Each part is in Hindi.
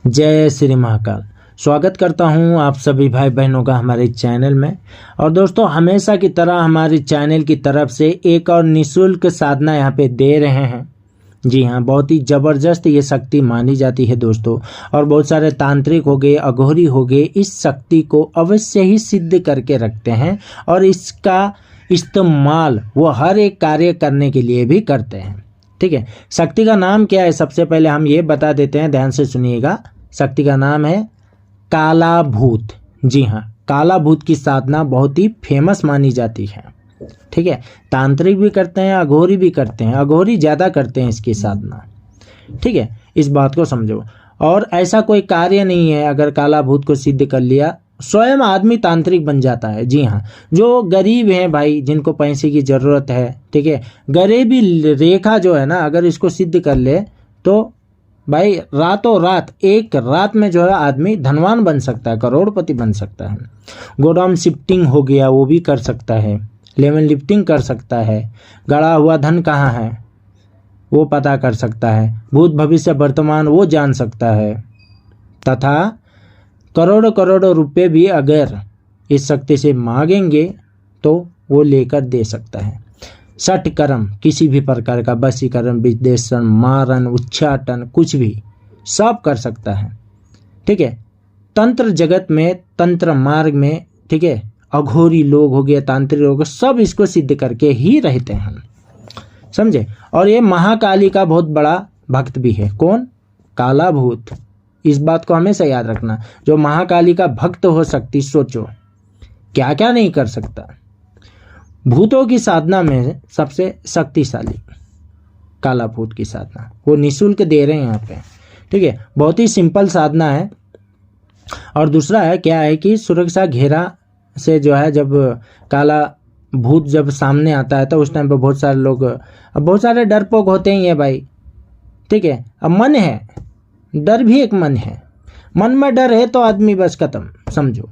जय श्री महाकाल। स्वागत करता हूं आप सभी भाई बहनों का हमारे चैनल में। और दोस्तों, हमेशा की तरह हमारे चैनल की तरफ से एक और निःशुल्क साधना यहां पे दे रहे हैं। जी हाँ, बहुत ही ज़बरदस्त ये शक्ति मानी जाती है दोस्तों। और बहुत सारे तांत्रिक हो गए, अघोरी हो गए, इस शक्ति को अवश्य ही सिद्ध करके रखते हैं और इसका इस्तेमाल वो हर एक कार्य करने के लिए भी करते हैं। ठीक है, शक्ति का नाम क्या है सबसे पहले हम ये बता देते हैं, ध्यान से सुनिएगा। शक्ति का नाम है काला भूत। जी हाँ, काला भूत की साधना बहुत ही फेमस मानी जाती है। ठीक है, तांत्रिक भी करते हैं, अघोरी भी करते हैं, अघोरी ज़्यादा करते हैं इसकी साधना। ठीक है, इस बात को समझो। और ऐसा कोई कार्य नहीं है, अगर काला भूत को सिद्ध कर लिया स्वयं आदमी तांत्रिक बन जाता है। जी हाँ, जो गरीब हैं भाई, जिनको पैसे की ज़रूरत है, ठीक है, गरीबी रेखा जो है ना, अगर इसको सिद्ध कर ले तो भाई रातों रात, एक रात में जो है आदमी धनवान बन सकता है, करोड़पति बन सकता है। गोडाउन शिफ्टिंग हो गया वो भी कर सकता है, लेवल लिफ्टिंग कर सकता है, गड़ा हुआ धन कहाँ है वो पता कर सकता है, भूत भविष्य वर्तमान वो जान सकता है, तथा करोड़ों करोड़ों रुपए भी अगर इस शक्ति से मांगेंगे तो वो लेकर दे सकता है। सठ कर्म किसी भी प्रकार का, वशीकरण, विदेशन, मारन, उच्चाटन, कुछ भी सब कर सकता है। ठीक है, तंत्र जगत में, तंत्र मार्ग में, ठीक है, अघोरी लोग हो गए, तांत्रिक लोग, सब इसको सिद्ध करके ही रहते हैं। समझे। और ये महाकाली का बहुत बड़ा भक्त भी है। कौन? काला भूत। इस बात को हमेशा याद रखना। जो महाकाली का भक्त हो सकती, सोचो क्या क्या नहीं कर सकता। भूतों की साधना में सबसे शक्तिशाली काला भूत की साधना, वो निःशुल्क दे रहे हैं यहाँ पे। ठीक है, बहुत ही सिंपल साधना है। और दूसरा है क्या है कि सुरक्षा घेरा से जो है, जब काला भूत जब सामने आता है तो उस टाइम पे बहुत सारे लोग, अब बहुत सारे डरपोक होते ही हैं भाई। ठीक है, अब मन है, डर भी एक मन है, मन में डर है तो आदमी बस खत्म, समझो।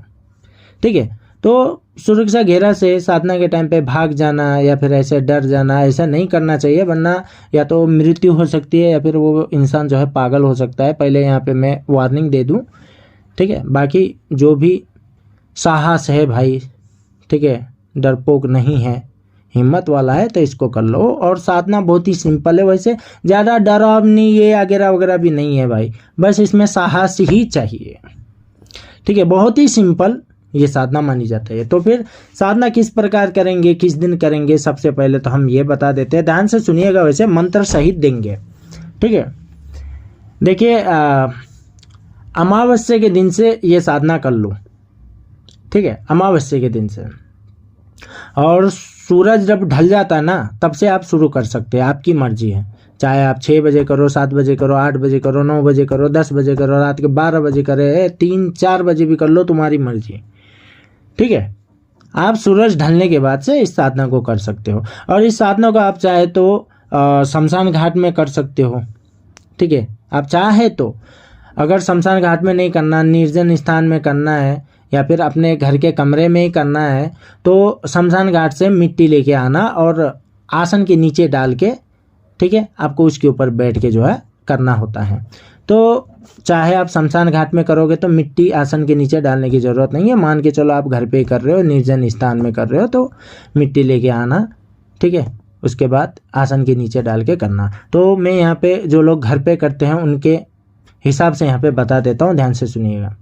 ठीक है, तो सुरक्षा घेरा से साधना के टाइम पे भाग जाना या फिर ऐसे डर जाना, ऐसा नहीं करना चाहिए, वरना या तो मृत्यु हो सकती है या फिर वो इंसान जो है पागल हो सकता है। पहले यहाँ पे मैं वार्निंग दे दूँ। ठीक है, बाकी जो भी साहस है भाई, ठीक है, डरपोक नहीं है, हिम्मत वाला है तो इसको कर लो। और साधना बहुत ही सिंपल है, वैसे ज़्यादा डरावनी ये वगैरह वगैरह भी नहीं है भाई, बस इसमें साहस ही चाहिए। ठीक है, बहुत ही सिंपल ये साधना मानी जाती है। तो फिर साधना किस प्रकार करेंगे, किस दिन करेंगे, सबसे पहले तो हम ये बता देते हैं, ध्यान से सुनिएगा, वैसे मंत्र सहित देंगे। ठीक है, देखिए, अमावस्या के दिन से ये साधना कर लो। ठीक है, अमावस्या के दिन से। और सूरज जब ढल जाता है ना, तब से आप शुरू कर सकते हैं, आपकी मर्जी है। चाहे आप 6 बजे करो, 7 बजे करो, 8 बजे करो, 9 बजे करो, 10 बजे करो, रात के 12 बजे करे, 3-4 बजे भी कर लो, तुम्हारी मर्जी। ठीक है, आप सूरज ढलने के बाद से इस साधना को कर सकते हो। और इस साधना को आप चाहे तो शमशान घाट में कर सकते हो। ठीक है, आप चाहे तो, अगर शमशान घाट में नहीं करना, निर्जन स्थान में करना है या फिर अपने घर के कमरे में ही करना है, तो शमशान घाट से मिट्टी लेके आना और आसन के नीचे डाल के, ठीक है, आपको उसके ऊपर बैठ के जो है करना होता है। तो चाहे आप शमशान घाट में करोगे तो मिट्टी आसन के नीचे डालने की ज़रूरत नहीं है। मान के चलो आप घर पे कर रहे हो, निर्जन स्थान में कर रहे हो, तो मिट्टी लेके आना। ठीक है, उसके बाद आसन के नीचे डाल के करना। तो मैं यहाँ पे जो लोग घर पे करते हैं उनके हिसाब से यहाँ पे बता देता हूँ, ध्यान से सुनिएगा।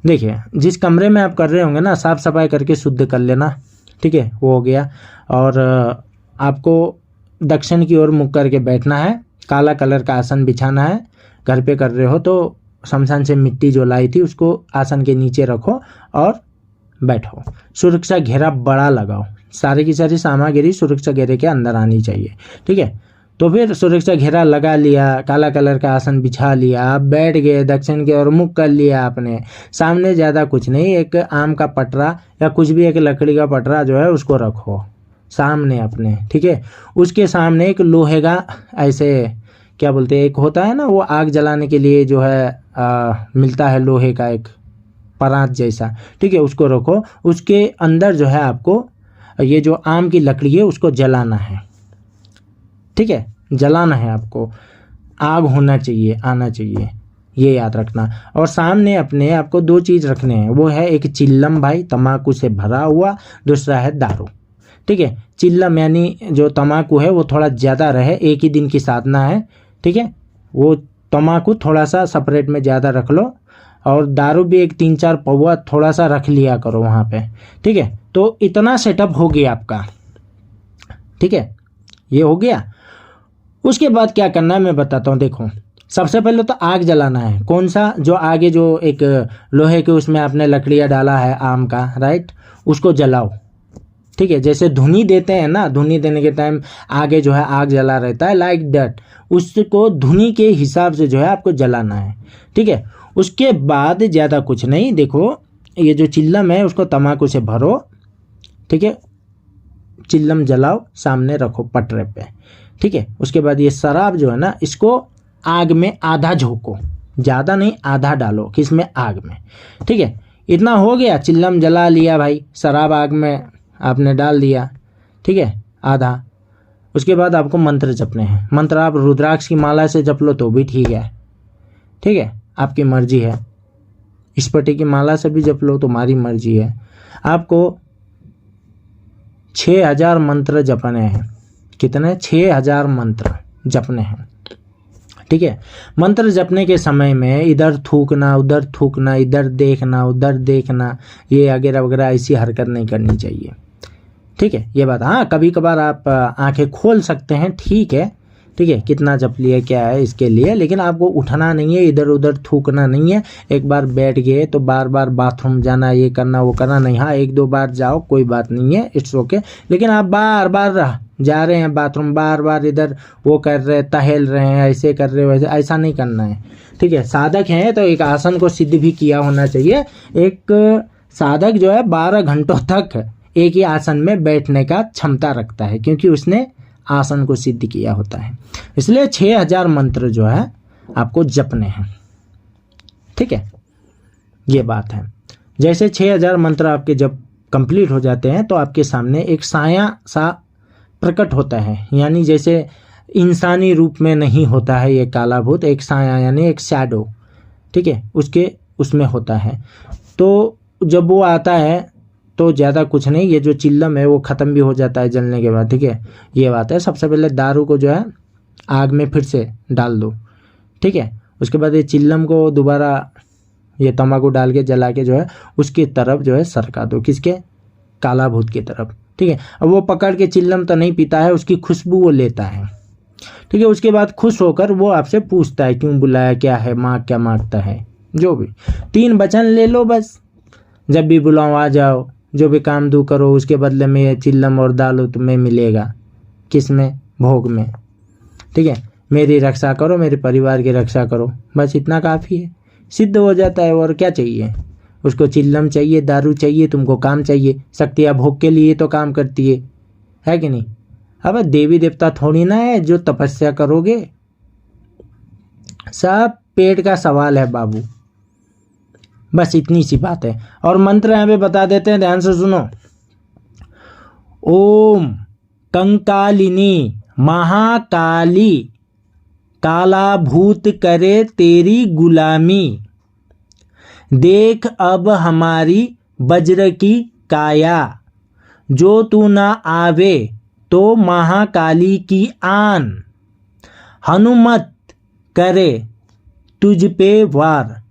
देखिए, जिस कमरे में आप कर रहे होंगे ना, साफ़ सफाई करके शुद्ध कर लेना। ठीक है, वो हो गया। और आपको दक्षिण की ओर मुख करके बैठना है, काला कलर का आसन बिछाना है। घर पे कर रहे हो तो शमशान से मिट्टी जो लाई थी उसको आसन के नीचे रखो और बैठो। सुरक्षा घेरा बड़ा लगाओ, सारी की सारी सामग्री सुरक्षा घेरे के अंदर आनी चाहिए। ठीक है, तो फिर सुरक्षा घेरा लगा लिया, काला कलर का आसन बिछा लिया, आप बैठ गए, दक्षिण की ओर मुख कर लिया आपने। सामने ज़्यादा कुछ नहीं, एक आम का पटरा या कुछ भी एक लकड़ी का पटरा जो है उसको रखो सामने अपने। ठीक है, उसके सामने एक लोहे का, ऐसे क्या बोलते हैं, एक होता है ना वो आग जलाने के लिए जो है मिलता है, लोहे का एक परात जैसा। ठीक है, उसको रखो। उसके अंदर जो है आपको ये जो आम की लकड़ी है उसको जलाना है। ठीक है, जलाना है आपको, आग होना चाहिए, आना चाहिए। ये याद रखना। और सामने अपने आपको दो चीज़ रखने हैं, वो है एक चिल्लम भाई तम्बाकू से भरा हुआ, दूसरा है दारू। ठीक है, चिल्लम यानी जो तम्बाकू है वो थोड़ा ज़्यादा रहे, एक ही दिन की साधना है। ठीक है, वो तम्बाकू थोड़ा सा सेपरेट में ज़्यादा रख लो, और दारू भी एक 3-4 पौवा थोड़ा सा रख लिया करो वहाँ पे। ठीक है, तो इतना सेटअप हो गया आपका। ठीक है, ये हो गया। उसके बाद क्या करना है मैं बताता हूँ। देखो, सबसे पहले तो आग जलाना है। कौन सा, जो आगे जो एक लोहे के उसमें आपने लकड़ियाँ डाला है आम का, राइट, उसको जलाओ। ठीक है, जैसे धुनी देते हैं ना, धुनी देने के टाइम आगे जो है आग जला रहता है, लाइक दैट, उसको धुनी के हिसाब से जो है आपको जलाना है। ठीक है, उसके बाद ज़्यादा कुछ नहीं। देखो, ये जो चिल्लम है उसको तम्बाकू से भरो। ठीक है, चिल्लम जलाओ, सामने रखो पटरे पे। ठीक है, उसके बाद ये शराब जो है ना, इसको आग में आधा झोंको, ज़्यादा नहीं, आधा डालो किसमें, आग में। ठीक है, इतना हो गया, चिल्लम जला लिया भाई, शराब आग में आपने डाल दिया। ठीक है, आधा। उसके बाद आपको मंत्र जपने हैं। मंत्र आप रुद्राक्ष की माला से जप लो तो भी ठीक है। ठीक है, आपकी मर्जी है। स्फटिक की माला से भी जप लो, तुम्हारी मर्जी है। आपको 6000 मंत्र जपने हैं। कितने? 6000 मंत्र जपने हैं। ठीक है, मंत्र जपने के समय में इधर थूकना, उधर थूकना, इधर देखना, उधर देखना, ये वगैरह वगैरह ऐसी हरकत नहीं करनी चाहिए। ठीक है, ये बात। हाँ, कभी कभार आप आंखें खोल सकते हैं, ठीक है। ठीक है, कितना जप लिया क्या है इसके लिए, लेकिन आपको उठना नहीं है, इधर उधर थूकना नहीं है। एक बार बैठ गए तो बार बार बाथरूम जाना, ये करना वो करना नहीं। हाँ, 1-2 बार जाओ, कोई बात नहीं है, इट्स ओके। लेकिन आप बार बार जा रहे हैं बाथरूम, बार बार इधर वो कर रहे हैं, टहल रहे हैं, ऐसे कर रहे हो, वैसे, ऐसा नहीं करना है। ठीक है, साधक हैं तो एक आसन को सिद्ध भी किया होना चाहिए। एक साधक जो है 12 घंटों तक एक ही आसन में बैठने का क्षमता रखता है, क्योंकि उसने आसन को सिद्ध किया होता है। इसलिए 6000 मंत्र जो है आपको जपने हैं। ठीक है, ये बात है। जैसे 6000 मंत्र आपके जब कंप्लीट हो जाते हैं तो आपके सामने एक साया सा प्रकट होता है, यानी जैसे इंसानी रूप में नहीं होता है ये काला भूत, एक साया यानी एक शैडो। ठीक है, उसमें होता है। तो जब वो आता है तो ज़्यादा कुछ नहीं, ये जो चिल्लम है वो ख़त्म भी हो जाता है जलने के बाद। ठीक है, ये बात है। सबसे पहले दारू को जो है आग में फिर से डाल दो। ठीक है, उसके बाद ये चिल्लम को दोबारा ये तम्बाकू डाल के जला के जो है उसकी तरफ जो है सरका दो, किसके? काला भूत की तरफ। ठीक है, अब वो पकड़ के चिल्लम तो नहीं पीता है, उसकी खुशबू वो लेता है। ठीक है, उसके बाद खुश होकर वो आपसे पूछता है क्यों बुलाया, क्या है, माँ क्या मांगता है, जो भी 3 वचन ले लो बस। जब भी बुलाओ आ जाओ, जो भी काम दो करो, उसके बदले में ये चिल्लम और दारू तुम्हें मिलेगा। किसमें? भोग में। ठीक है, मेरी रक्षा करो, मेरे परिवार की रक्षा करो, बस इतना काफ़ी है, सिद्ध हो जाता है। और क्या चाहिए उसको? चिल्लम चाहिए, दारू चाहिए, तुमको काम चाहिए। शक्तियाँ भोग के लिए तो काम करती है कि नहीं? अब देवी देवता थोड़ी ना है जो तपस्या करोगे, सब पेट का सवाल है बाबू। बस इतनी सी बात है। और मंत्र यहाँ पे बता देते हैं, ध्यान से सुनो। ओम कंकालिनी महाकाली, काला भूत करे तेरी गुलामी, देख अब हमारी वज्र की काया, जो तू ना आवे तो महाकाली की आन, हनुमत करे तुझ पे वार,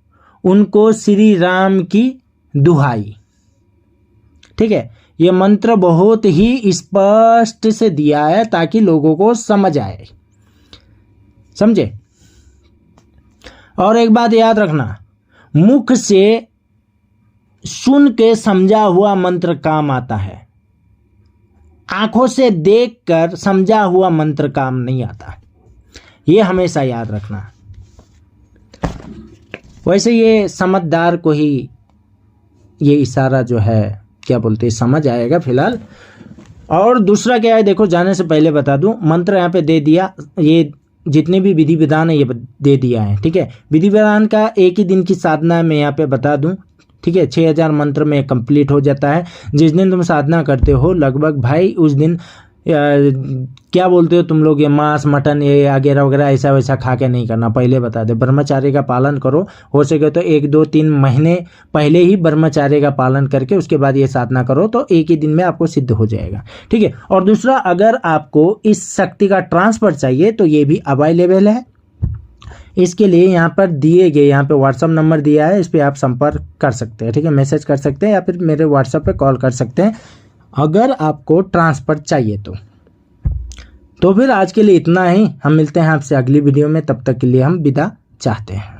उनको श्री राम की दुहाई। ठीक है, ये मंत्र बहुत ही स्पष्ट से दिया है ताकि लोगों को समझ आए, समझे? और एक बात याद रखना, मुख से सुन के समझा हुआ मंत्र काम आता है, आंखों से देखकर समझा हुआ मंत्र काम नहीं आता। ये हमेशा याद रखना। वैसे ये समझदार को ही ये इशारा जो है क्या बोलते हैं समझ आएगा फिलहाल। और दूसरा क्या है, देखो जाने से पहले बता दूं, मंत्र यहाँ पे दे दिया, ये जितने भी विधि विधान है ये दे दिया है। ठीक है, विधि विधान का एक ही दिन की साधना मैं यहाँ पे बता दूं। ठीक है, 6000 मंत्र में कंप्लीट हो जाता है। जिस दिन तुम साधना करते हो लगभग भाई उस दिन क्या बोलते हो तुम लोग, ये मांस मटन ये वगैरह वगैरह ऐसा वैसा खा के नहीं करना। पहले बता दे, ब्रह्मचार्य का पालन करो। हो सके तो 1-2-3 महीने पहले ही ब्रह्मचार्य का पालन करके उसके बाद ये साधना करो, तो एक ही दिन में आपको सिद्ध हो जाएगा। ठीक है। और दूसरा, अगर आपको इस शक्ति का ट्रांसफर चाहिए तो ये भी अवेलेबल है। इसके लिए यहाँ पर दिए गए, यहाँ पे व्हाट्सअप नंबर दिया है, इस पर आप संपर्क कर सकते हैं। ठीक है, मैसेज कर सकते हैं या फिर मेरे व्हाट्सअप पे कॉल कर सकते हैं अगर आपको ट्रांसफर चाहिए तो फिर आज के लिए इतना ही। हम मिलते हैं आपसे अगली वीडियो में, तब तक के लिए हम विदा चाहते हैं।